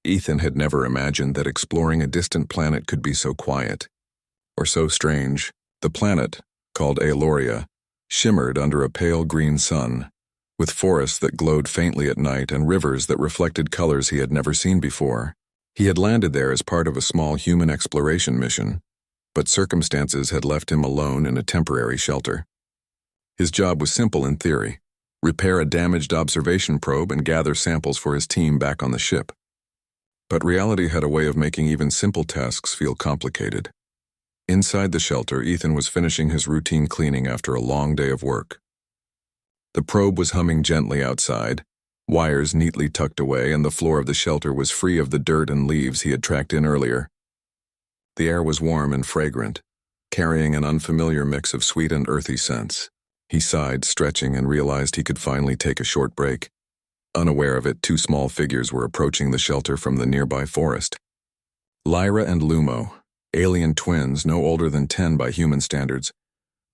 Ethan had never imagined that exploring a distant planet could be so quiet, or so strange. The planet, called Aeloria, shimmered under a pale green sun, with forests that glowed faintly at night and rivers that reflected colors he had never seen before. He had landed there as part of a small human exploration mission, but circumstances had left him alone in a temporary shelter. His job was simple in theory: repair a damaged observation probe and gather samples for his team back on the ship. But reality had a way of making even simple tasks feel complicated. Inside the shelter, Ethan was finishing his routine cleaning after a long day of work. The probe was humming gently outside, wires neatly tucked away, and the floor of the shelter was free of the dirt and leaves he had tracked in earlier. The air was warm and fragrant, carrying an unfamiliar mix of sweet and earthy scents. He sighed, stretching, and realized he could finally take a short break. Unaware of it, two small figures were approaching the shelter from the nearby forest. Lyra and Lumo, alien twins no older than 10 by human standards,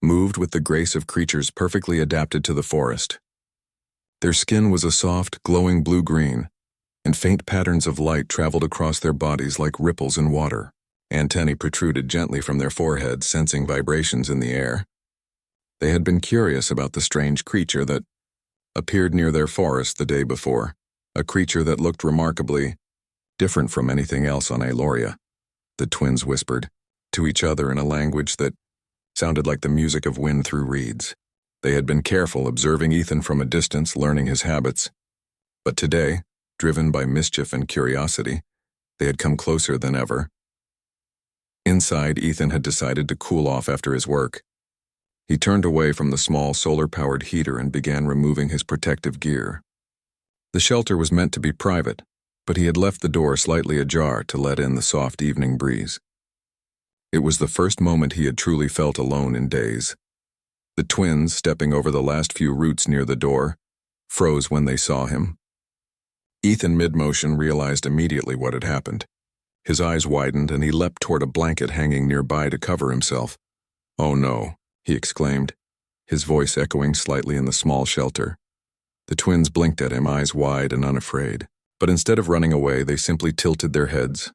moved with the grace of creatures perfectly adapted to the forest. Their skin was a soft, glowing blue-green, and faint patterns of light traveled across their bodies like ripples in water. Antennae protruded gently from their foreheads, sensing vibrations in the air. They had been curious about the strange creature that appeared near their forest the day before, a creature that looked remarkably different from anything else on Aeloria. The twins whispered to each other in a language that sounded like the music of wind through reeds. They had been careful, observing Ethan from a distance, learning his habits. But today, driven by mischief and curiosity, they had come closer than ever. Inside, Ethan had decided to cool off after his work. He turned away from the small solar-powered heater and began removing his protective gear. The shelter was meant to be private, but he had left the door slightly ajar to let in the soft evening breeze. It was the first moment he had truly felt alone in days. The twins, stepping over the last few roots near the door, froze when they saw him. Ethan, mid-motion, realized immediately what had happened. His eyes widened and he leapt toward a blanket hanging nearby to cover himself. "Oh no," he exclaimed, his voice echoing slightly in the small shelter. The twins blinked at him, eyes wide and unafraid. But instead of running away, they simply tilted their heads,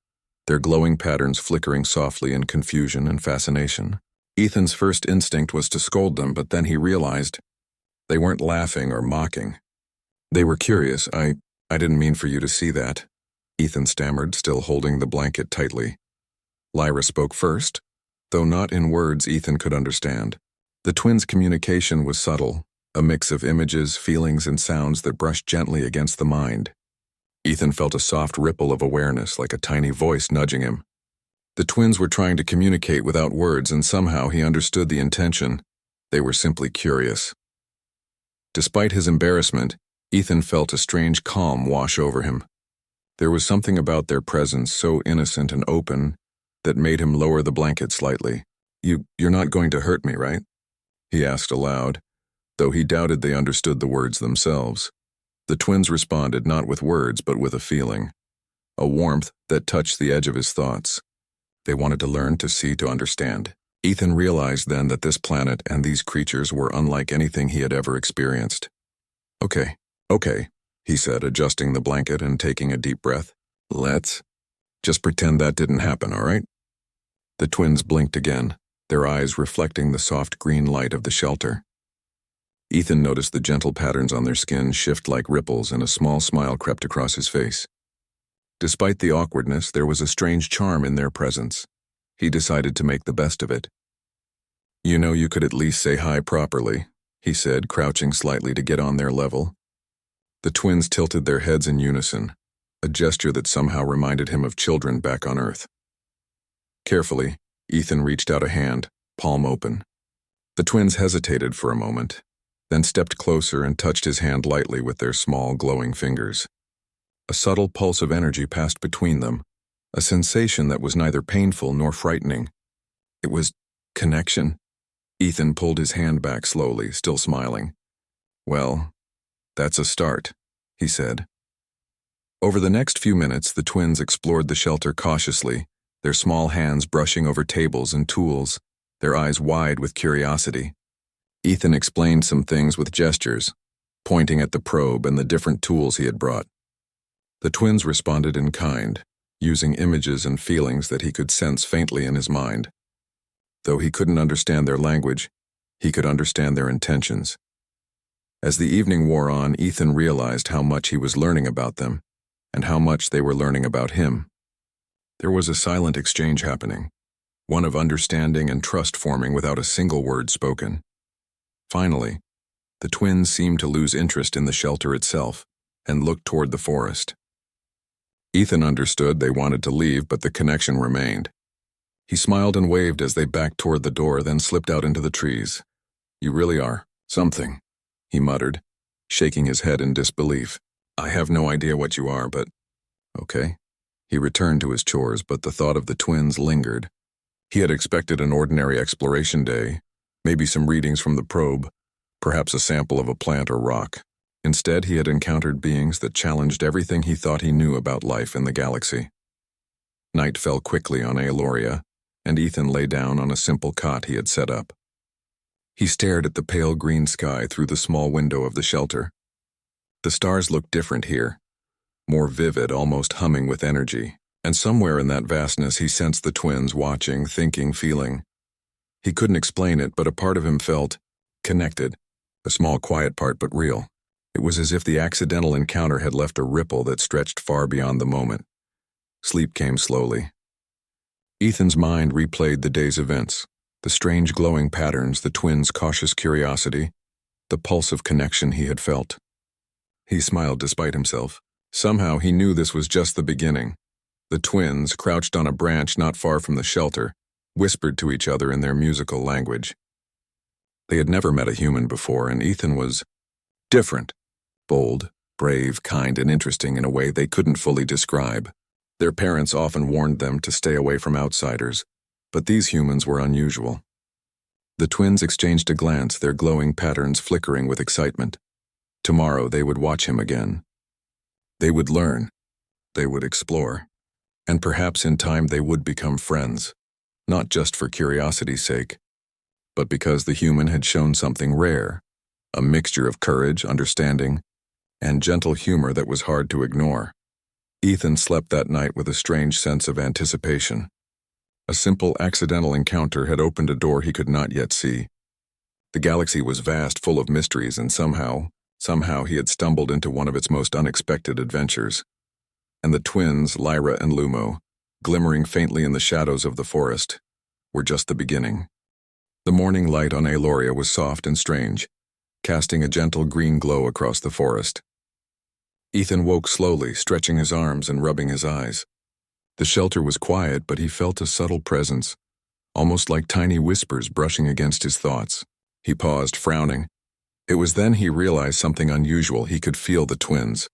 their glowing patterns flickering softly in confusion and fascination. Ethan's first instinct was to scold them, but then he realized they weren't laughing or mocking. They were curious. I didn't mean for you to see that," Ethan stammered, still holding the blanket tightly. Lyra spoke first, though not in words Ethan could understand. The twins' communication was subtle, a mix of images, feelings, and sounds that brushed gently against the mind. Ethan felt a soft ripple of awareness, like a tiny voice nudging him. The twins were trying to communicate without words, and somehow he understood the intention. They were simply curious. Despite his embarrassment, Ethan felt a strange calm wash over him. There was something about their presence so innocent and open that made him lower the blanket slightly. You're not going to hurt me, right?" he asked aloud, though he doubted they understood the words themselves. The twins responded not with words but with a feeling, a warmth that touched the edge of his thoughts. They wanted to learn, to see, to understand. Ethan realized then that this planet and these creatures were unlike anything he had ever experienced. Okay, he said, adjusting the blanket and taking a deep breath. "Let's just pretend that didn't happen, all right?" The twins blinked again, their eyes reflecting the soft green light of the shelter. Ethan noticed the gentle patterns on their skin shift like ripples, and a small smile crept across his face. Despite the awkwardness, there was a strange charm in their presence. He decided to make the best of it. You could at least say hi properly," he said, crouching slightly to get on their level. The twins tilted their heads in unison, a gesture that somehow reminded him of children back on Earth. Carefully, Ethan reached out a hand, palm open. The twins hesitated for a moment, then stepped closer and touched his hand lightly with their small, glowing fingers. A subtle pulse of energy passed between them, a sensation that was neither painful nor frightening. It was connection. Ethan pulled his hand back slowly, still smiling. "Well, that's a start," he said. Over the next few minutes, the twins explored the shelter cautiously, their small hands brushing over tables and tools, their eyes wide with curiosity. Ethan explained some things with gestures, pointing at the probe and the different tools he had brought. The twins responded in kind, using images and feelings that he could sense faintly in his mind. Though he couldn't understand their language, he could understand their intentions. As the evening wore on, Ethan realized how much he was learning about them, and how much they were learning about him. There was a silent exchange happening, one of understanding and trust forming without a single word spoken. Finally, the twins seemed to lose interest in the shelter itself and looked toward the forest. Ethan understood they wanted to leave, but the connection remained. He smiled and waved as they backed toward the door, then slipped out into the trees. "You really are something," he muttered, shaking his head in disbelief. "I have no idea what you are, but okay." He returned to his chores, but the thought of the twins lingered. He had expected an ordinary exploration day, maybe some readings from the probe, perhaps a sample of a plant or rock. Instead, he had encountered beings that challenged everything he thought he knew about life in the galaxy. Night fell quickly on Aloria, and Ethan lay down on a simple cot he had set up. He stared at the pale green sky through the small window of the shelter. The stars looked different here, more vivid, almost humming with energy, and somewhere in that vastness he sensed the twins watching, thinking, feeling. He couldn't explain it, but a part of him felt connected, a small quiet part but real. It was as if the accidental encounter had left a ripple that stretched far beyond the moment. Sleep came slowly. Ethan's mind replayed the day's events, the strange glowing patterns, the twins' cautious curiosity, the pulse of connection he had felt. He smiled despite himself. Somehow he knew this was just the beginning. The twins, crouched on a branch not far from the shelter, whispered to each other in their musical language. They had never met a human before, and Ethan was different. Bold, brave, kind, and interesting in a way they couldn't fully describe. Their parents often warned them to stay away from outsiders, but these humans were unusual. The twins exchanged a glance, their glowing patterns flickering with excitement. Tomorrow they would watch him again. They would learn. They would explore. And perhaps in time they would become friends, not just for curiosity's sake, but because the human had shown something rare, a mixture of courage, understanding, and gentle humor that was hard to ignore. Ethan slept that night with a strange sense of anticipation. A simple accidental encounter had opened a door he could not yet see. The galaxy was vast, full of mysteries, and somehow he had stumbled into one of its most unexpected adventures. And the twins, Lyra and Lumo, glimmering faintly in the shadows of the forest, were just the beginning. The morning light on Aloria was soft and strange, casting a gentle green glow across the forest. Ethan woke slowly, stretching his arms and rubbing his eyes. The shelter was quiet, but he felt a subtle presence, almost like tiny whispers brushing against his thoughts. He paused, frowning. It was then he realized something unusual. He could feel the twins,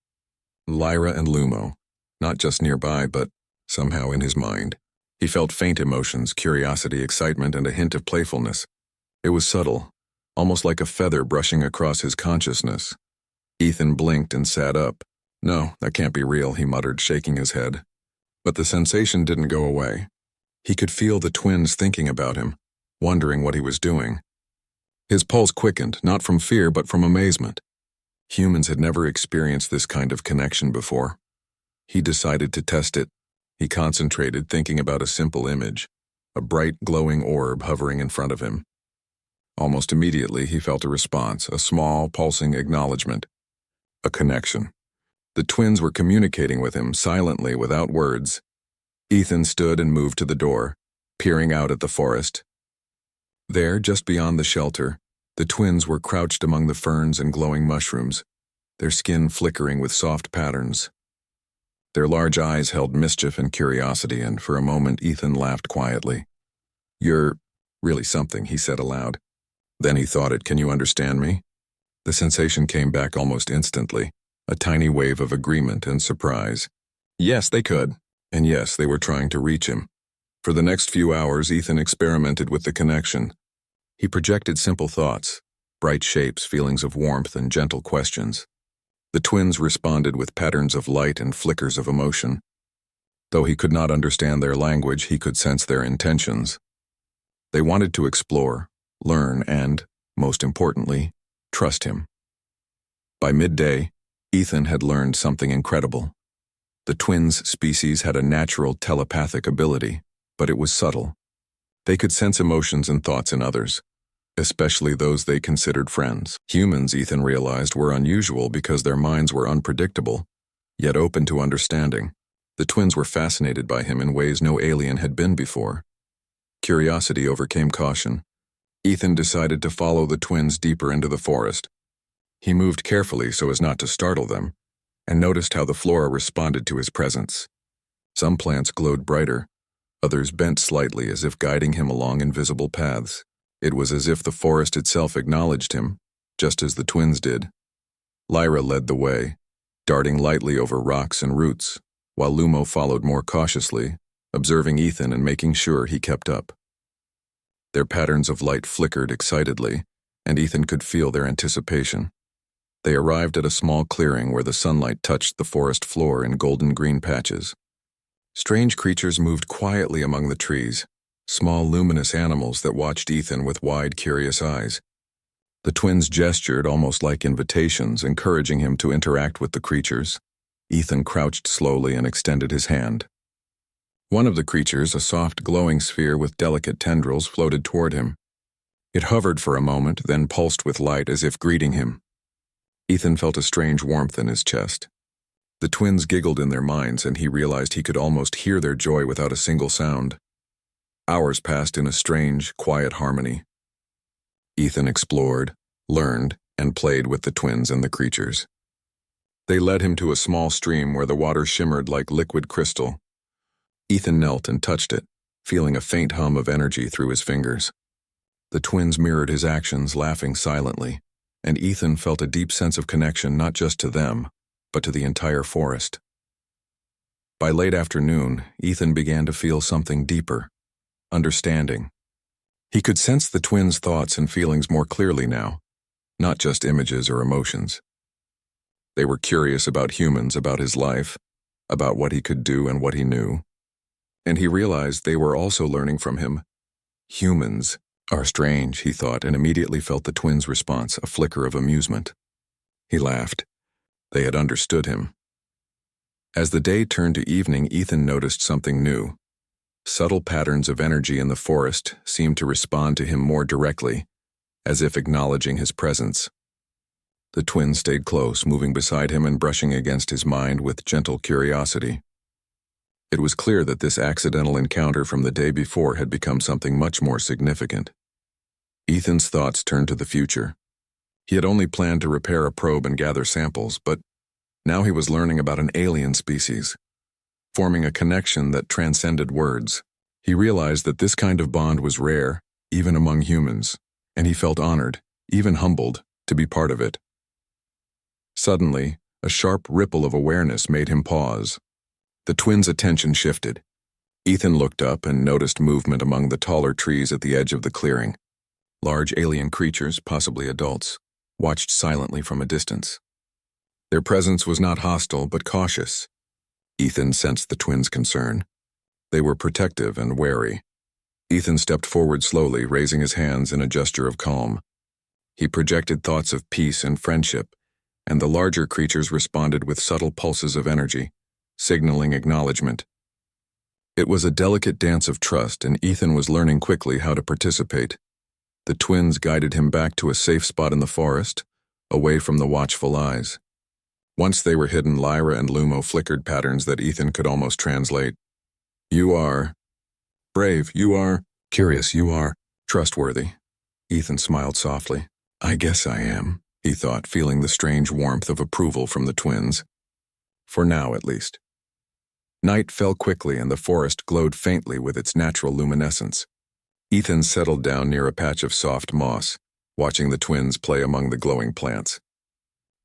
Lyra and Lumo, not just nearby, but somehow in his mind. He felt faint emotions, curiosity, excitement, and a hint of playfulness. It was subtle, almost like a feather brushing across his consciousness. Ethan blinked and sat up. "No, that can't be real," he muttered, shaking his head. But the sensation didn't go away. He could feel the twins thinking about him, wondering what he was doing. His pulse quickened, not from fear but from amazement. Humans had never experienced this kind of connection before. He decided to test it. He concentrated, thinking about a simple image, a bright, glowing orb hovering in front of him. Almost immediately, he felt a response, a small, pulsing acknowledgement, a connection. The twins were communicating with him, silently, without words. Ethan stood and moved to the door, peering out at the forest. There, just beyond the shelter, the twins were crouched among the ferns and glowing mushrooms, their skin flickering with soft patterns. Their large eyes held mischief and curiosity, and for a moment Ethan laughed quietly. "You're really something," he said aloud. Then he thought it, "Can you understand me?" The sensation came back almost instantly, a tiny wave of agreement and surprise. Yes, they could, and yes, they were trying to reach him. For the next few hours, Ethan experimented with the connection. He projected simple thoughts, bright shapes, feelings of warmth, and gentle questions. The twins responded with patterns of light and flickers of emotion. Though he could not understand their language, he could sense their intentions. They wanted to explore, learn, and, most importantly, trust him. By midday, Ethan had learned something incredible. The twins' species had a natural telepathic ability, but it was subtle. They could sense emotions and thoughts in others, especially those they considered friends. Humans, Ethan realized, were unusual because their minds were unpredictable, yet open to understanding. The twins were fascinated by him in ways no alien had been before. Curiosity overcame caution. Ethan decided to follow the twins deeper into the forest. He moved carefully so as not to startle them, and noticed how the flora responded to his presence. Some plants glowed brighter, others bent slightly as if guiding him along invisible paths. It was as if the forest itself acknowledged him, just as the twins did. Lyra led the way, darting lightly over rocks and roots, while Lumo followed more cautiously, observing Ethan and making sure he kept up. Their patterns of light flickered excitedly, and Ethan could feel their anticipation. They arrived at a small clearing where the sunlight touched the forest floor in golden-green patches. Strange creatures moved quietly among the trees, small luminous animals that watched Ethan with wide, curious eyes. The twins gestured almost like invitations, encouraging him to interact with the creatures. Ethan crouched slowly and extended his hand. One of the creatures, a soft glowing sphere with delicate tendrils, floated toward him. It hovered for a moment, then pulsed with light as if greeting him. Ethan felt a strange warmth in his chest. The twins giggled in their minds, and he realized he could almost hear their joy without a single sound. Hours passed in a strange, quiet harmony. Ethan explored, learned, and played with the twins and the creatures. They led him to a small stream where the water shimmered like liquid crystal. Ethan knelt and touched it, feeling a faint hum of energy through his fingers. The twins mirrored his actions, laughing silently, and Ethan felt a deep sense of connection not just to them, but to the entire forest. By late afternoon, Ethan began to feel something deeper, understanding. He could sense the twins' thoughts and feelings more clearly now, not just images or emotions. They were curious about humans, about his life, about what he could do and what he knew. And he realized they were also learning from him. Humans are strange, he thought, and immediately felt the twins' response, a flicker of amusement. He laughed. They had understood him. As the day turned to evening, Ethan noticed something new. Subtle patterns of energy in the forest seemed to respond to him more directly, as if acknowledging his presence. The twins stayed close, moving beside him and brushing against his mind with gentle curiosity. It was clear that this accidental encounter from the day before had become something much more significant. Ethan's thoughts turned to the future. He had only planned to repair a probe and gather samples, but now he was learning about an alien species, forming a connection that transcended words. He realized that this kind of bond was rare, even among humans, and he felt honored, even humbled, to be part of it. Suddenly, a sharp ripple of awareness made him pause. The twins' attention shifted. Ethan looked up and noticed movement among the taller trees at the edge of the clearing. Large alien creatures, possibly adults, watched silently from a distance. Their presence was not hostile, but cautious. Ethan sensed the twins' concern. They were protective and wary. Ethan stepped forward slowly, raising his hands in a gesture of calm. He projected thoughts of peace and friendship, and the larger creatures responded with subtle pulses of energy, signaling acknowledgement. It was a delicate dance of trust, and Ethan was learning quickly how to participate. The twins guided him back to a safe spot in the forest, away from the watchful eyes. Once they were hidden, Lyra and Lumo flickered patterns that Ethan could almost translate. You are brave, you are curious, you are trustworthy. Ethan smiled softly. I guess I am, he thought, feeling the strange warmth of approval from the twins. For now, at least. Night fell quickly and the forest glowed faintly with its natural luminescence. Ethan settled down near a patch of soft moss, watching the twins play among the glowing plants.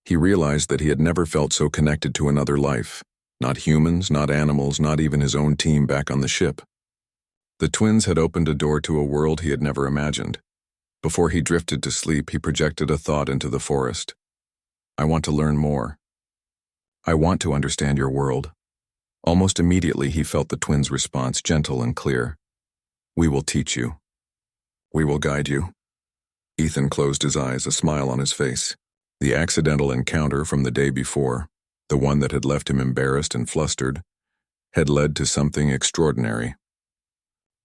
He realized that he had never felt so connected to another life. Not humans, not animals, not even his own team back on the ship. The twins had opened a door to a world he had never imagined. Before he drifted to sleep, he projected a thought into the forest. I want to learn more. I want to understand your world. Almost immediately he felt the twins' response, gentle and clear. We will teach you. We will guide you. Ethan closed his eyes, a smile on his face. The accidental encounter from the day before, the one that had left him embarrassed and flustered, had led to something extraordinary.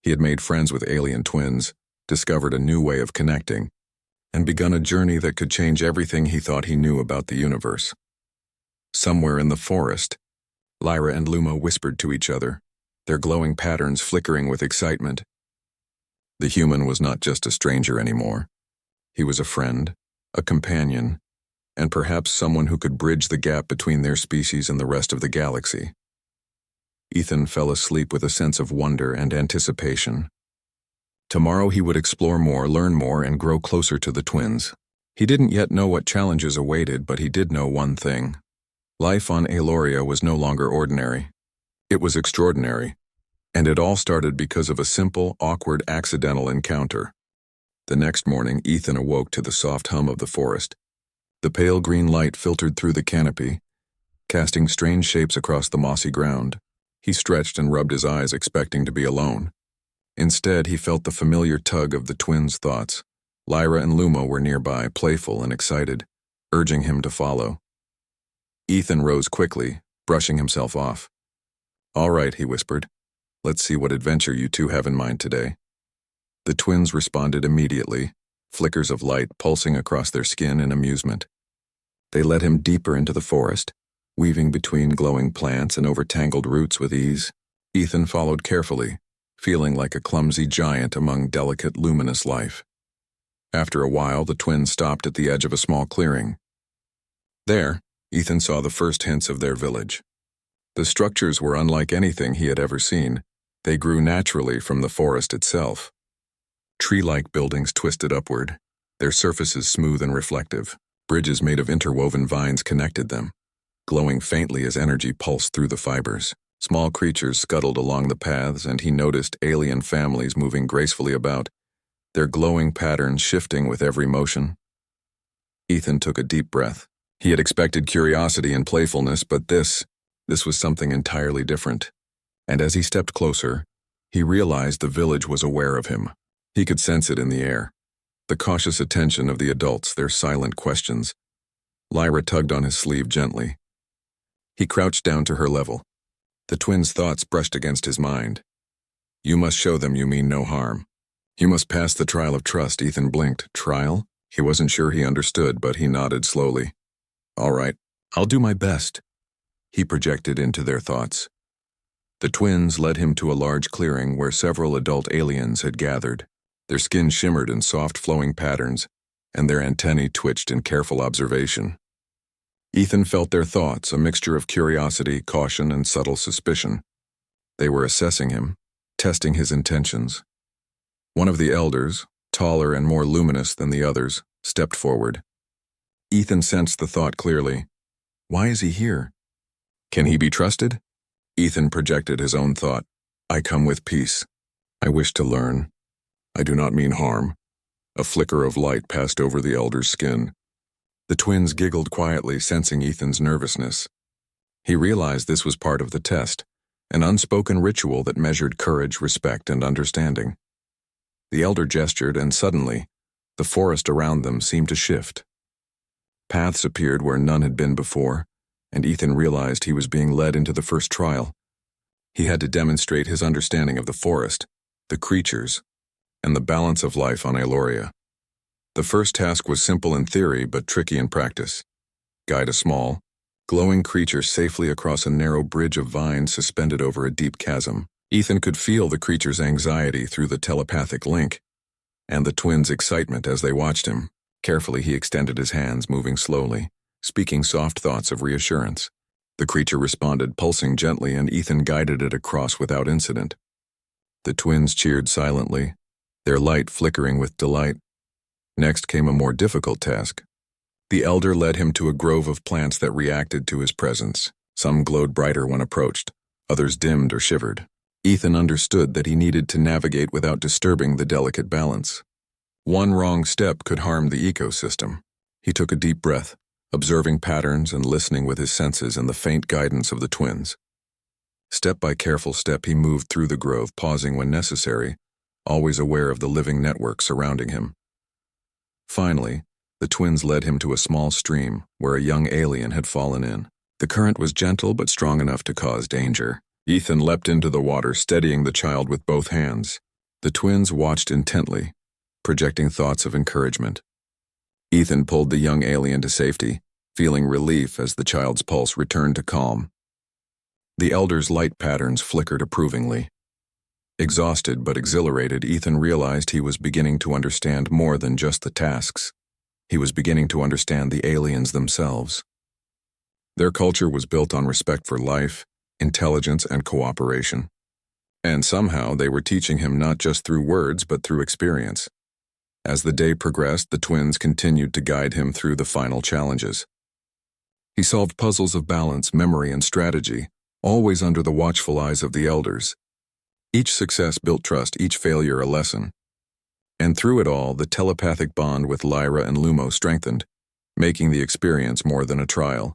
He had made friends with alien twins, discovered a new way of connecting, and begun a journey that could change everything he thought he knew about the universe. Somewhere in the forest, Lyra and Luma whispered to each other, their glowing patterns flickering with excitement. The human was not just a stranger anymore. He was a friend, a companion, and perhaps someone who could bridge the gap between their species and the rest of the galaxy. Ethan fell asleep with a sense of wonder and anticipation. Tomorrow he would explore more, learn more, and grow closer to the twins. He didn't yet know what challenges awaited, but he did know one thing. Life on Aloria was no longer ordinary. It was extraordinary, and it all started because of a simple, awkward, accidental encounter. The next morning, Ethan awoke to the soft hum of the forest. The pale green light filtered through the canopy, casting strange shapes across the mossy ground. He stretched and rubbed his eyes, expecting to be alone. Instead, he felt the familiar tug of the twins' thoughts. Lyra and Luma were nearby, playful and excited, urging him to follow. Ethan rose quickly, brushing himself off. "All right," he whispered. "Let's see what adventure you two have in mind today." The twins responded immediately, flickers of light pulsing across their skin in amusement. They led him deeper into the forest, weaving between glowing plants and over tangled roots with ease. Ethan followed carefully, feeling like a clumsy giant among delicate, luminous life. After a while, the twins stopped at the edge of a small clearing. There, Ethan saw the first hints of their village. The structures were unlike anything he had ever seen. They grew naturally from the forest itself. Tree-like buildings twisted upward, their surfaces smooth and reflective. Bridges made of interwoven vines connected them, glowing faintly as energy pulsed through the fibers. Small creatures scuttled along the paths, and he noticed alien families moving gracefully about, their glowing patterns shifting with every motion. Ethan took a deep breath. He had expected curiosity and playfulness, but this was something entirely different. And as he stepped closer, he realized the village was aware of him. He could sense it in the air. The cautious attention of the adults, their silent questions. Lyra tugged on his sleeve gently. He crouched down to her level. The twins' thoughts brushed against his mind. "You must show them you mean no harm. You must pass the trial of trust." Ethan blinked. Trial? He wasn't sure he understood, but he nodded slowly. "All right, I'll do my best." He projected into their thoughts. The twins led him to a large clearing where several adult aliens had gathered. Their skin shimmered in soft flowing patterns, and their antennae twitched in careful observation. Ethan felt their thoughts, a mixture of curiosity, caution, and subtle suspicion. They were assessing him, testing his intentions. One of the elders, taller and more luminous than the others, stepped forward. Ethan sensed the thought clearly. Why is he here? Can he be trusted? Ethan projected his own thought. I come with peace. I wish to learn. I do not mean harm. A flicker of light passed over the elder's skin. The twins giggled quietly, sensing Ethan's nervousness. He realized this was part of the test, an unspoken ritual that measured courage, respect, and understanding. The elder gestured, and suddenly, the forest around them seemed to shift. Paths appeared where none had been before, and Ethan realized he was being led into the first trial. He had to demonstrate his understanding of the forest, the creatures, and the balance of life on Aloria. The first task was simple in theory, but tricky in practice. Guide a small, glowing creature safely across a narrow bridge of vines suspended over a deep chasm. Ethan could feel the creature's anxiety through the telepathic link, and the twins' excitement as they watched him. Carefully he extended his hands, moving slowly, speaking soft thoughts of reassurance. The creature responded, pulsing gently, and Ethan guided it across without incident. The twins cheered silently, their light flickering with delight. Next came a more difficult task. The elder led him to a grove of plants that reacted to his presence. Some glowed brighter when approached, others dimmed or shivered. Ethan understood that he needed to navigate without disturbing the delicate balance. One wrong step could harm the ecosystem. He took a deep breath, observing patterns and listening with his senses and the faint guidance of the twins. Step by careful step he moved through the grove, pausing when necessary, always aware of the living network surrounding him. Finally, the twins led him to a small stream where a young alien had fallen in. The current was gentle but strong enough to cause danger. Ethan leapt into the water, steadying the child with both hands. The twins watched intently, projecting thoughts of encouragement. Ethan pulled the young alien to safety, feeling relief as the child's pulse returned to calm. The elder's light patterns flickered approvingly. Exhausted but exhilarated, Ethan realized he was beginning to understand more than just the tasks. He was beginning to understand the aliens themselves. Their culture was built on respect for life, intelligence, and cooperation. And somehow they were teaching him not just through words but through experience. As the day progressed, the twins continued to guide him through the final challenges. He solved puzzles of balance, memory, and strategy, always under the watchful eyes of the elders. Each success built trust, each failure a lesson. And through it all, the telepathic bond with Lyra and Lumo strengthened, making the experience more than a trial.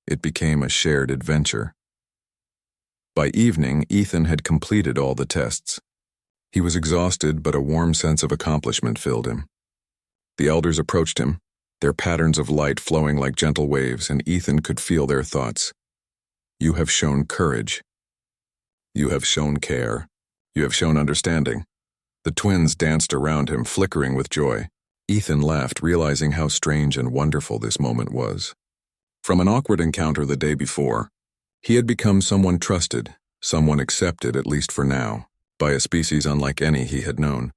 It became a shared adventure. By evening, Ethan had completed all the tests. He was exhausted, but a warm sense of accomplishment filled him. The elders approached him, their patterns of light flowing like gentle waves, and Ethan could feel their thoughts. "You have shown courage. You have shown care. You have shown understanding." The twins danced around him, flickering with joy. Ethan laughed, realizing how strange and wonderful this moment was. From an awkward encounter the day before, he had become someone trusted, someone accepted, at least for now, by a species unlike any he had known.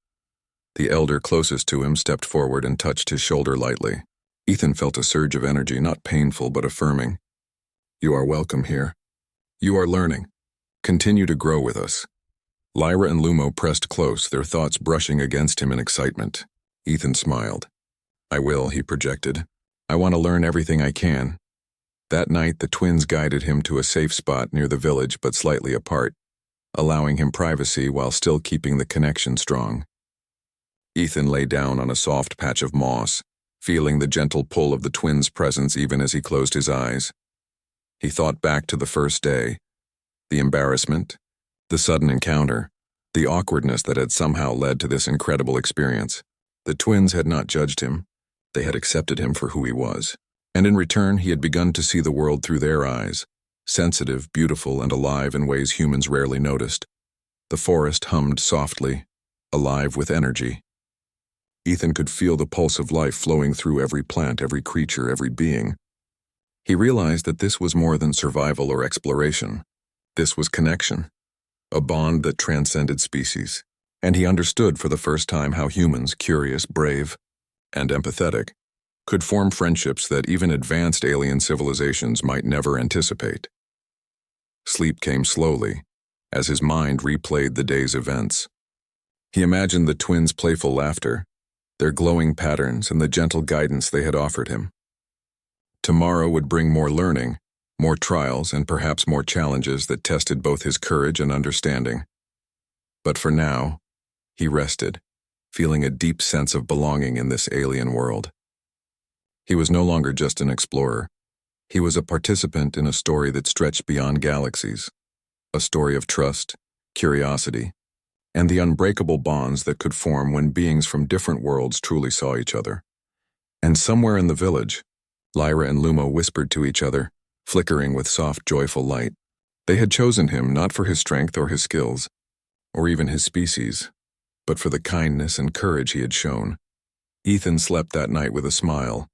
The elder closest to him stepped forward and touched his shoulder lightly. Ethan felt a surge of energy, not painful but affirming. "You are welcome here. You are learning. Continue to grow with us." Lyra and Lumo pressed close, their thoughts brushing against him in excitement. Ethan smiled. "I will," he projected. "I want to learn everything I can." That night, the twins guided him to a safe spot near the village but slightly apart, allowing him privacy while still keeping the connection strong. Ethan lay down on a soft patch of moss, feeling the gentle pull of the twins' presence even as he closed his eyes. He thought back to the first day, the embarrassment, the sudden encounter, the awkwardness that had somehow led to this incredible experience. The twins had not judged him. They had accepted him for who he was. And in return, he had begun to see the world through their eyes, sensitive, beautiful, and alive in ways humans rarely noticed. The forest hummed softly, alive with energy. Ethan could feel the pulse of life flowing through every plant, every creature, every being. He realized that this was more than survival or exploration. This was connection, a bond that transcended species. And he understood for the first time how humans, curious, brave, and empathetic, could form friendships that even advanced alien civilizations might never anticipate. Sleep came slowly, as his mind replayed the day's events. He imagined the twins' playful laughter, their glowing patterns, and the gentle guidance they had offered him. Tomorrow would bring more learning, more trials, and perhaps more challenges that tested both his courage and understanding. But for now, he rested, feeling a deep sense of belonging in this alien world. He was no longer just an explorer. He was a participant in a story that stretched beyond galaxies, a story of trust, curiosity, and the unbreakable bonds that could form when beings from different worlds truly saw each other. And somewhere in the village, Lyra and Lumo whispered to each other, flickering with soft, joyful light. They had chosen him not for his strength or his skills, or even his species, but for the kindness and courage he had shown. Ethan slept that night with a smile,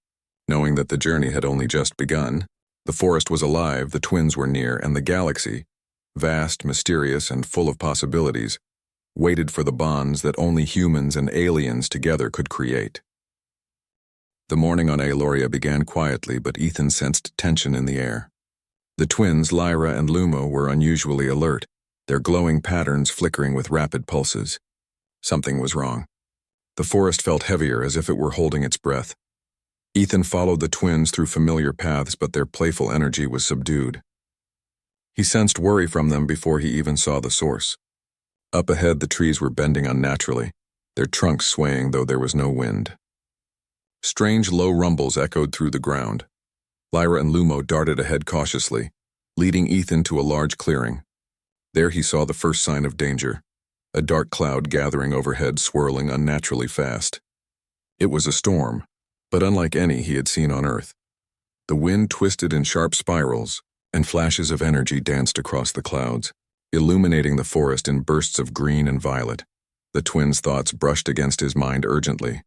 knowing that the journey had only just begun. The forest was alive, the twins were near, and the galaxy, vast, mysterious, and full of possibilities, waited for the bonds that only humans and aliens together could create. The morning on Aeloria began quietly, but Ethan sensed tension in the air. The twins, Lyra and Lumo, were unusually alert, their glowing patterns flickering with rapid pulses. Something was wrong. The forest felt heavier, as if it were holding its breath. Ethan followed the twins through familiar paths, but their playful energy was subdued. He sensed worry from them before he even saw the source. Up ahead, the trees were bending unnaturally, their trunks swaying though there was no wind. Strange low rumbles echoed through the ground. Lyra and Lumo darted ahead cautiously, leading Ethan to a large clearing. There he saw the first sign of danger, a dark cloud gathering overhead, swirling unnaturally fast. It was a storm, but unlike any he had seen on Earth. The wind twisted in sharp spirals, and flashes of energy danced across the clouds, illuminating the forest in bursts of green and violet. The twins' thoughts brushed against his mind urgently.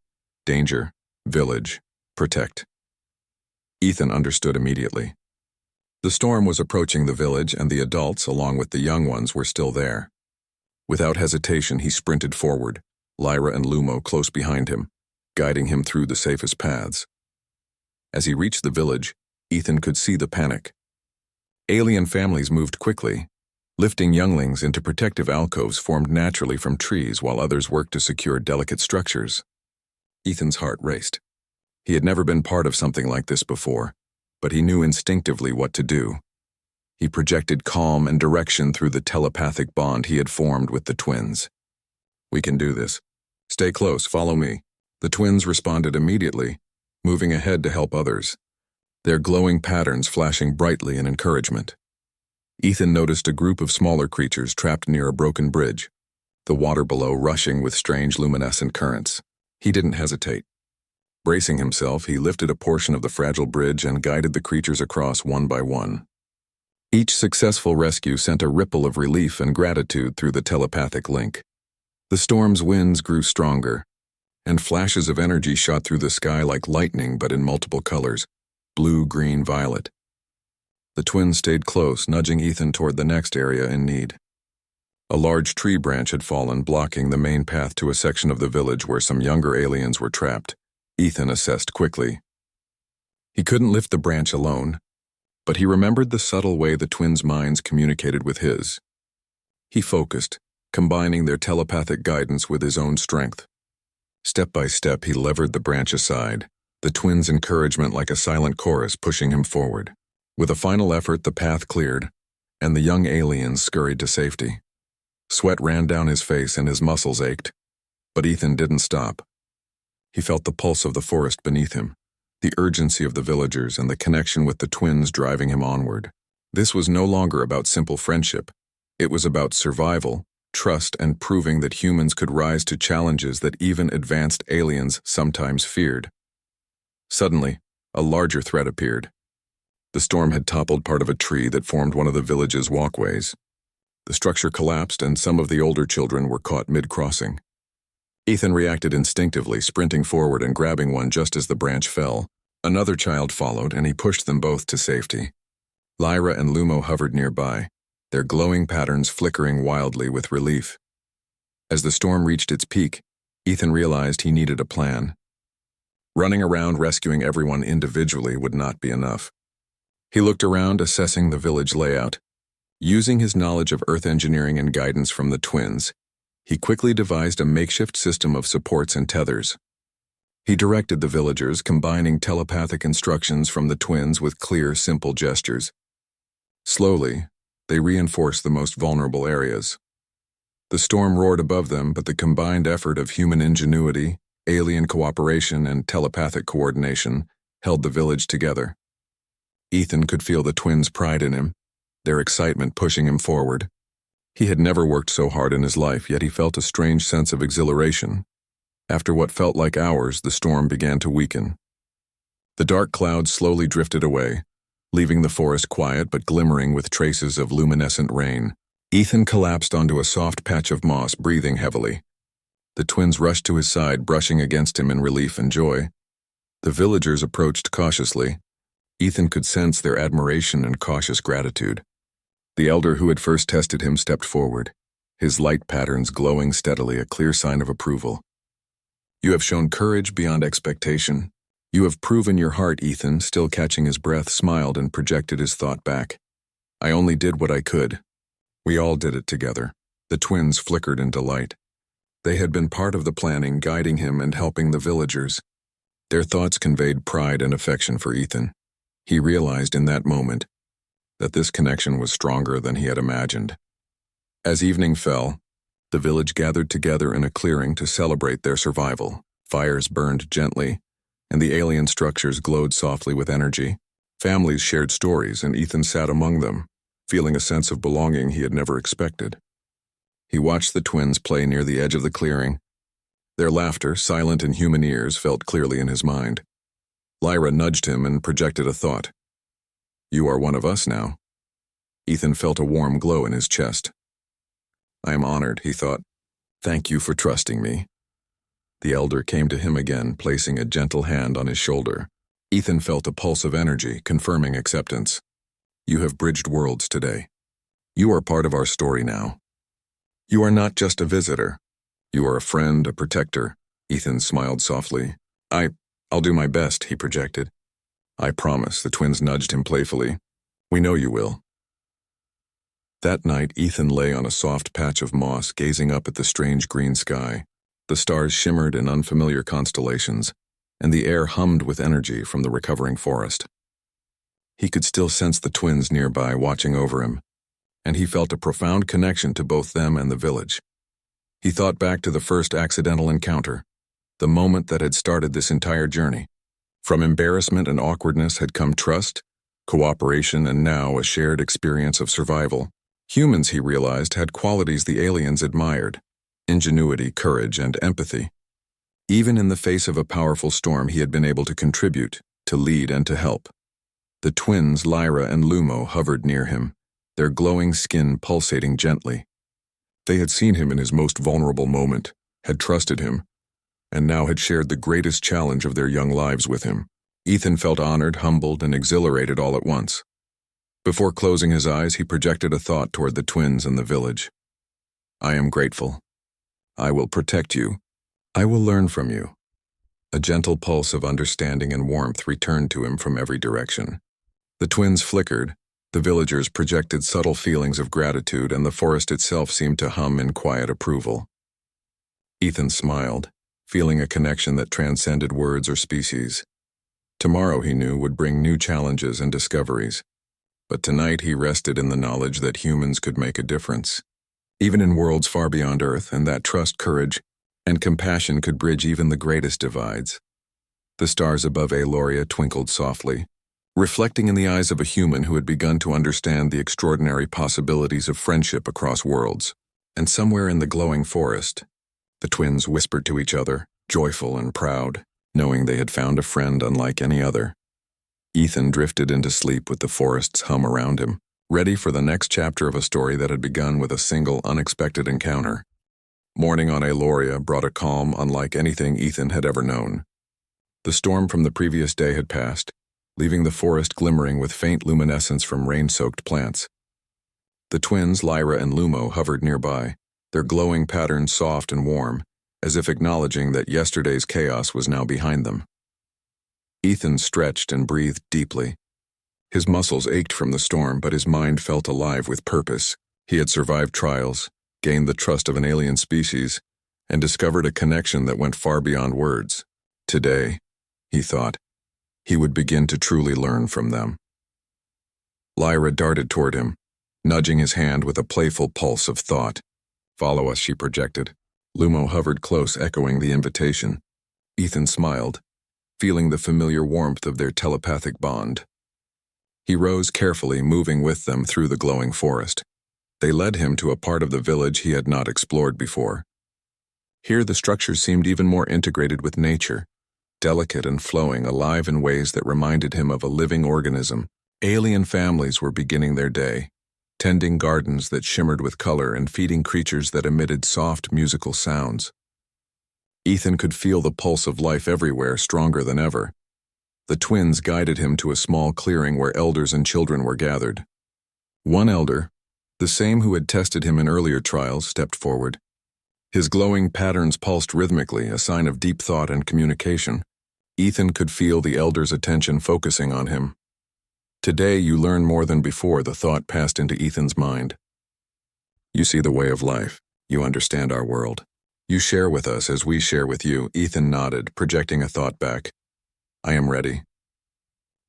Danger, village, protect. Ethan understood immediately. The storm was approaching the village, and the adults, along with the young ones, were still there. Without hesitation, he sprinted forward, Lyra and Lumo close behind him, guiding him through the safest paths. As he reached the village, Ethan could see the panic. Alien families moved quickly, lifting younglings into protective alcoves formed naturally from trees while others worked to secure delicate structures. Ethan's heart raced. He had never been part of something like this before, but he knew instinctively what to do. He projected calm and direction through the telepathic bond he had formed with the twins. "We can do this. Stay close, follow me." The twins responded immediately, moving ahead to help others, their glowing patterns flashing brightly in encouragement. Ethan noticed a group of smaller creatures trapped near a broken bridge, the water below rushing with strange luminescent currents. He didn't hesitate. Bracing himself, he lifted a portion of the fragile bridge and guided the creatures across one by one. Each successful rescue sent a ripple of relief and gratitude through the telepathic link. The storm's winds grew stronger, and flashes of energy shot through the sky like lightning but in multiple colors: blue, green, violet. The twins stayed close, nudging Ethan toward the next area in need. A large tree branch had fallen, blocking the main path to a section of the village where some younger aliens were trapped. Ethan assessed quickly. He couldn't lift the branch alone, but he remembered the subtle way the twins' minds communicated with his. He focused, combining their telepathic guidance with his own strength. Step by step, he levered the branch aside, the twins' encouragement like a silent chorus pushing him forward. With a final effort, the path cleared, and the young aliens scurried to safety. Sweat ran down his face and his muscles ached, but Ethan didn't stop. He felt the pulse of the forest beneath him, the urgency of the villagers, and the connection with the twins driving him onward. This was no longer about simple friendship. It was about survival, trust, and proving that humans could rise to challenges that even advanced aliens sometimes feared. Suddenly, a larger threat appeared. The storm had toppled part of a tree that formed one of the village's walkways. The structure collapsed, and some of the older children were caught mid-crossing. Ethan reacted instinctively, sprinting forward and grabbing one just as the branch fell. Another child followed, and he pushed them both to safety. Lyra and Lumo hovered nearby, their glowing patterns flickering wildly with relief. As the storm reached its peak, Ethan realized he needed a plan. Running around rescuing everyone individually would not be enough. He looked around, assessing the village layout. Using his knowledge of Earth engineering and guidance from the twins, he quickly devised a makeshift system of supports and tethers. He directed the villagers, combining telepathic instructions from the twins with clear, simple gestures. Slowly, they reinforced the most vulnerable areas. The storm roared above them, but the combined effort of human ingenuity, alien cooperation, and telepathic coordination held the village together. Ethan could feel the twins' pride in him, their excitement pushing him forward. He had never worked so hard in his life, yet he felt a strange sense of exhilaration. After what felt like hours, the storm began to weaken. The dark clouds slowly drifted away, leaving the forest quiet but glimmering with traces of luminescent rain. Ethan collapsed onto a soft patch of moss, breathing heavily. The twins rushed to his side, brushing against him in relief and joy. The villagers approached cautiously. Ethan could sense their admiration and cautious gratitude. The elder who had first tested him stepped forward, his light patterns glowing steadily, a clear sign of approval. "You have shown courage beyond expectation. You have proven your heart." Ethan, still catching his breath, smiled and projected his thought back. "I only did what I could. We all did it together." The twins flickered in delight. They had been part of the planning, guiding him and helping the villagers. Their thoughts conveyed pride and affection for Ethan. He realized in that moment that this connection was stronger than he had imagined. As evening fell, the village gathered together in a clearing to celebrate their survival. Fires burned gently, and the alien structures glowed softly with energy. Families shared stories, and Ethan sat among them, feeling a sense of belonging he had never expected. He watched the twins play near the edge of the clearing. Their laughter, silent in human ears, felt clearly in his mind. Lyra nudged him and projected a thought. "You are one of us now." Ethan felt a warm glow in his chest. I am honored, he thought. Thank you for trusting me. The elder came to him again, placing a gentle hand on his shoulder. Ethan felt a pulse of energy, confirming acceptance. You have bridged worlds today. You are part of our story now. You are not just a visitor. You are a friend, a protector. Ethan smiled softly. I'll do my best, he projected. I promise, the twins nudged him playfully. We know you will. That night, Ethan lay on a soft patch of moss, gazing up at the strange green sky. The stars shimmered in unfamiliar constellations, and the air hummed with energy from the recovering forest. He could still sense the twins nearby watching over him, and he felt a profound connection to both them and the village. He thought back to the first accidental encounter, the moment that had started this entire journey. From embarrassment and awkwardness had come trust, cooperation, and now a shared experience of survival. Humans, he realized, had qualities the aliens admired: ingenuity, courage, and empathy. Even in the face of a powerful storm, he had been able to contribute, to lead, and to help. The twins, Lyra and Lumo, hovered near him, their glowing skin pulsating gently. They had seen him in his most vulnerable moment, had trusted him, and now had shared the greatest challenge of their young lives with him. Ethan felt honored, humbled, and exhilarated all at once. Before closing his eyes, he projected a thought toward the twins and the village. I am grateful. I will protect you. I will learn from you. A gentle pulse of understanding and warmth returned to him from every direction. The twins flickered, the villagers projected subtle feelings of gratitude, and the forest itself seemed to hum in quiet approval. Ethan smiled, feeling a connection that transcended words or species. Tomorrow, he knew, would bring new challenges and discoveries. But tonight he rested in the knowledge that humans could make a difference, even in worlds far beyond Earth, and that trust, courage, and compassion could bridge even the greatest divides. The stars above Aloria twinkled softly, reflecting in the eyes of a human who had begun to understand the extraordinary possibilities of friendship across worlds. And somewhere in the glowing forest, the twins whispered to each other, joyful and proud, knowing they had found a friend unlike any other. Ethan drifted into sleep with the forest's hum around him, ready for the next chapter of a story that had begun with a single unexpected encounter. Morning on Aloria brought a calm unlike anything Ethan had ever known. The storm from the previous day had passed, leaving the forest glimmering with faint luminescence from rain-soaked plants. The twins, Lyra and Lumo, hovered nearby, their glowing patterns soft and warm, as if acknowledging that yesterday's chaos was now behind them. Ethan stretched and breathed deeply. His muscles ached from the storm, but his mind felt alive with purpose. He had survived trials, gained the trust of an alien species, and discovered a connection that went far beyond words. Today, he thought, he would begin to truly learn from them. Lyra darted toward him, nudging his hand with a playful pulse of thought. Follow us, she projected. Lumo hovered close, echoing the invitation. Ethan smiled, feeling the familiar warmth of their telepathic bond. He rose carefully, moving with them through the glowing forest. They led him to a part of the village he had not explored before. Here the structures seemed even more integrated with nature, delicate and flowing, alive in ways that reminded him of a living organism. Alien families were beginning their day, tending gardens that shimmered with color and feeding creatures that emitted soft musical sounds. Ethan could feel the pulse of life everywhere, stronger than ever. The twins guided him to a small clearing where elders and children were gathered. One elder, the same who had tested him in earlier trials, stepped forward. His glowing patterns pulsed rhythmically, a sign of deep thought and communication. Ethan could feel the elder's attention focusing on him. Today you learn more than before, the thought passed into Ethan's mind. You see the way of life. You understand our world. You share with us as we share with you. Ethan nodded, projecting a thought back. I am ready.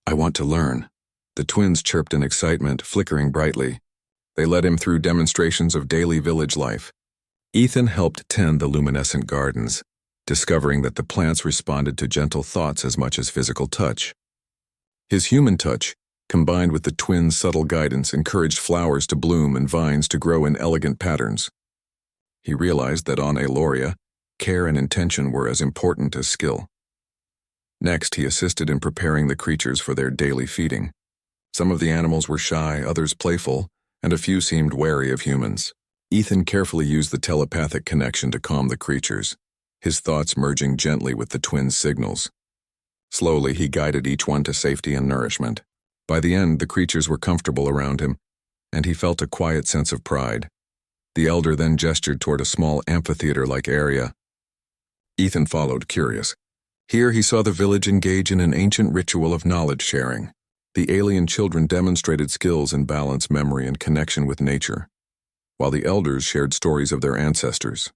I want to learn. The twins chirped in excitement, flickering brightly. They led him through demonstrations of daily village life. Ethan helped tend the luminescent gardens, discovering that the plants responded to gentle thoughts as much as physical touch. His human touch, combined with the twins' subtle guidance, encouraged flowers to bloom and vines to grow in elegant patterns. He realized that on Aloria, care and intention were as important as skill. Next, he assisted in preparing the creatures for their daily feeding. Some of the animals were shy, others playful, and a few seemed wary of humans. Ethan carefully used the telepathic connection to calm the creatures, his thoughts merging gently with the twins' signals. Slowly, he guided each one to safety and nourishment. By the end, the creatures were comfortable around him, and he felt a quiet sense of pride. The elder then gestured toward a small amphitheater-like area. Ethan followed, curious. Here he saw the village engage in an ancient ritual of knowledge-sharing. The alien children demonstrated skills in balance, memory, and connection with nature, while the elders shared stories of their ancestors.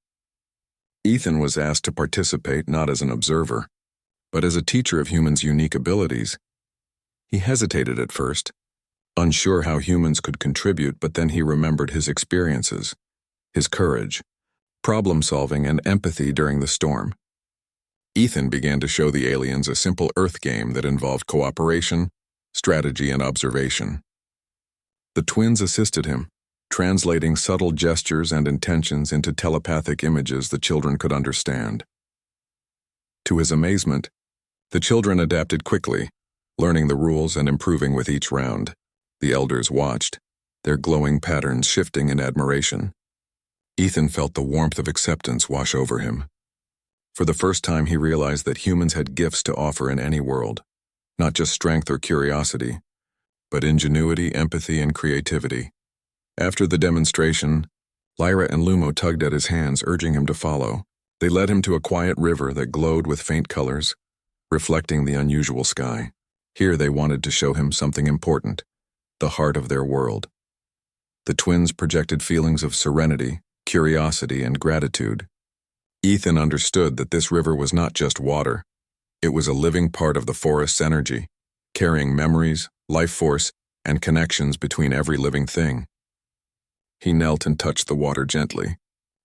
Ethan was asked to participate not as an observer, but as a teacher of humans' unique abilities. He hesitated at first, unsure how humans could contribute, but then he remembered his experiences, his courage, problem-solving, and empathy during the storm. Ethan began to show the aliens a simple Earth game that involved cooperation, strategy, and observation. The twins assisted him, translating subtle gestures and intentions into telepathic images the children could understand. To his amazement, the children adapted quickly, learning the rules and improving with each round. The elders watched, their glowing patterns shifting in admiration. Ethan felt the warmth of acceptance wash over him. For the first time, he realized that humans had gifts to offer in any world, not just strength or curiosity, but ingenuity, empathy, and creativity. After the demonstration, Lyra and Lumo tugged at his hands, urging him to follow. They led him to a quiet river that glowed with faint colors, reflecting the unusual sky. Here they wanted to show him something important, the heart of their world. The twins projected feelings of serenity, curiosity, and gratitude. Ethan understood that this river was not just water. It was a living part of the forest's energy, carrying memories, life force, and connections between every living thing. He knelt and touched the water gently.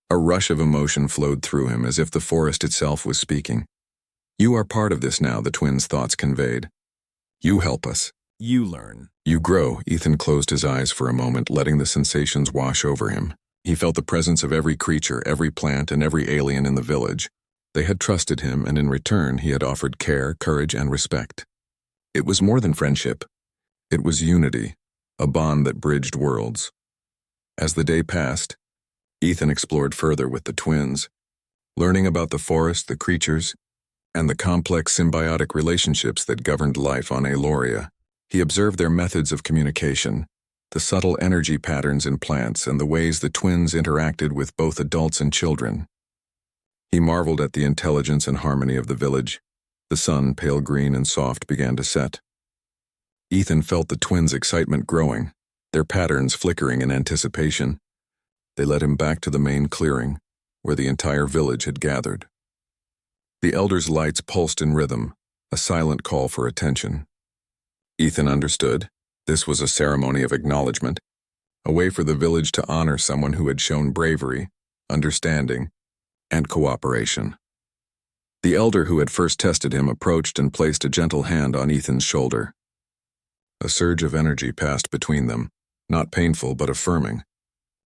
A rush of emotion flowed through him as if the forest itself was speaking. You are part of this now, the twins' thoughts conveyed. You help us. You learn. You grow. Ethan closed his eyes for a moment, letting the sensations wash over him. He felt the presence of every creature, every plant, and every alien in the village. They had trusted him, and in return he had offered care, courage, and respect. It was more than friendship. It was unity, a bond that bridged worlds. As the day passed, Ethan explored further with the twins, learning about the forest, the creatures, and the complex symbiotic relationships that governed life on Aloria. He observed their methods of communication, the subtle energy patterns in plants, and the ways the twins interacted with both adults and children. He marveled at the intelligence and harmony of the village. The sun, pale green and soft, began to set. Ethan felt the twins' excitement growing, their patterns flickering in anticipation. They led him back to the main clearing, where the entire village had gathered. The elders' lights pulsed in rhythm, a silent call for attention. Ethan understood. This was a ceremony of acknowledgement, a way for the village to honor someone who had shown bravery, understanding, and cooperation. The elder who had first tested him approached and placed a gentle hand on Ethan's shoulder. A surge of energy passed between them, not painful but affirming.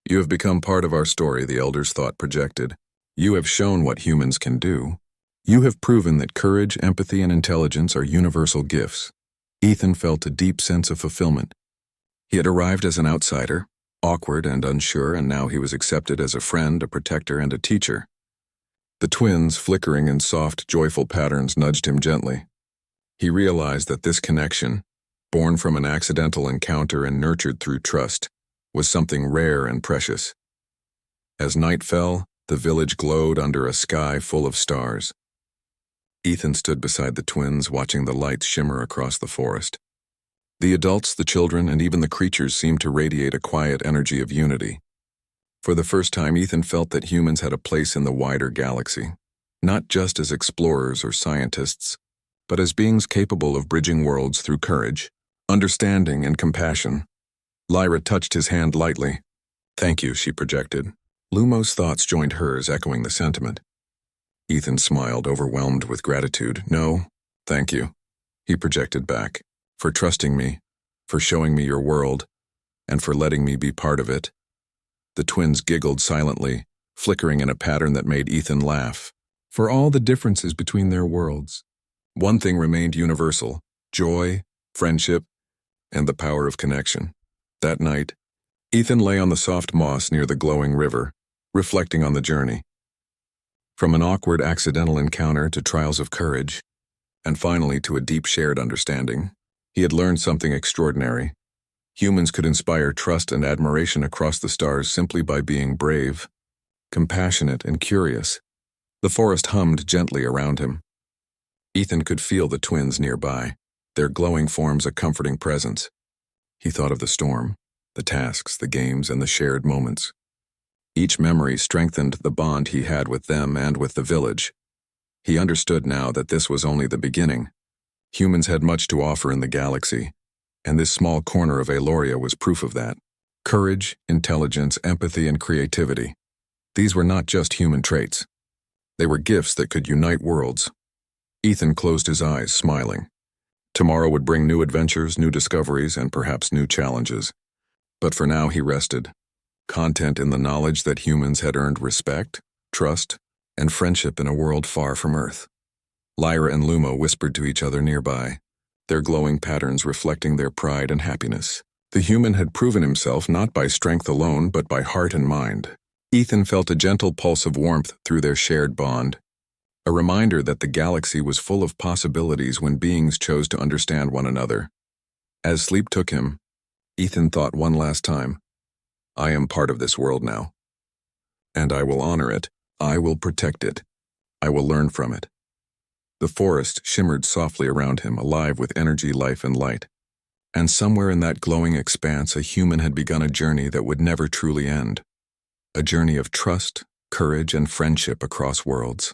You have become part of our story, the elder's thought projected. You have shown what humans can do. You have proven that courage, empathy, and intelligence are universal gifts. Ethan felt a deep sense of fulfillment. He had arrived as an outsider, awkward and unsure, and now he was accepted as a friend, a protector, and a teacher. The twins, flickering in soft, joyful patterns, nudged him gently. He realized that this connection, born from an accidental encounter and nurtured through trust, was something rare and precious. As night fell, the village glowed under a sky full of stars. Ethan stood beside the twins, watching the lights shimmer across the forest. The adults, the children, and even the creatures seemed to radiate a quiet energy of unity. For the first time, Ethan felt that humans had a place in the wider galaxy, not just as explorers or scientists, but as beings capable of bridging worlds through courage, understanding, and compassion. Lyra touched his hand lightly. Thank you, she projected. Lumo's thoughts joined hers, echoing the sentiment. Ethan smiled, overwhelmed with gratitude. No, thank you, he projected back, for trusting me, for showing me your world, and for letting me be part of it. The twins giggled silently, flickering in a pattern that made Ethan laugh. For all the differences between their worlds, one thing remained universal: joy, friendship, and the power of connection. That night, Ethan lay on the soft moss near the glowing river, reflecting on the journey. From an awkward accidental encounter to trials of courage, and finally to a deep shared understanding, he had learned something extraordinary. Humans could inspire trust and admiration across the stars simply by being brave, compassionate, and curious. The forest hummed gently around him. Ethan could feel the twins nearby, their glowing forms a comforting presence. He thought of the storm, the tasks, the games, and the shared moments. Each memory strengthened the bond he had with them and with the village. He understood now that this was only the beginning. Humans had much to offer in the galaxy, and this small corner of Aloria was proof of that. Courage, intelligence, empathy, and creativity. These were not just human traits. They were gifts that could unite worlds. Ethan closed his eyes, smiling. Tomorrow would bring new adventures, new discoveries, and perhaps new challenges. But for now he rested, content in the knowledge that humans had earned respect, trust, and friendship in a world far from Earth. Lyra and Luma whispered to each other nearby, their glowing patterns reflecting their pride and happiness. The human had proven himself not by strength alone, but by heart and mind. Ethan felt a gentle pulse of warmth through their shared bond, a reminder that the galaxy was full of possibilities when beings chose to understand one another. As sleep took him, Ethan thought one last time, I am part of this world now. And I will honor it. I will protect it. I will learn from it. The forest shimmered softly around him, alive with energy, life, and light. And somewhere in that glowing expanse, a human had begun a journey that would never truly end. A journey of trust, courage, and friendship across worlds.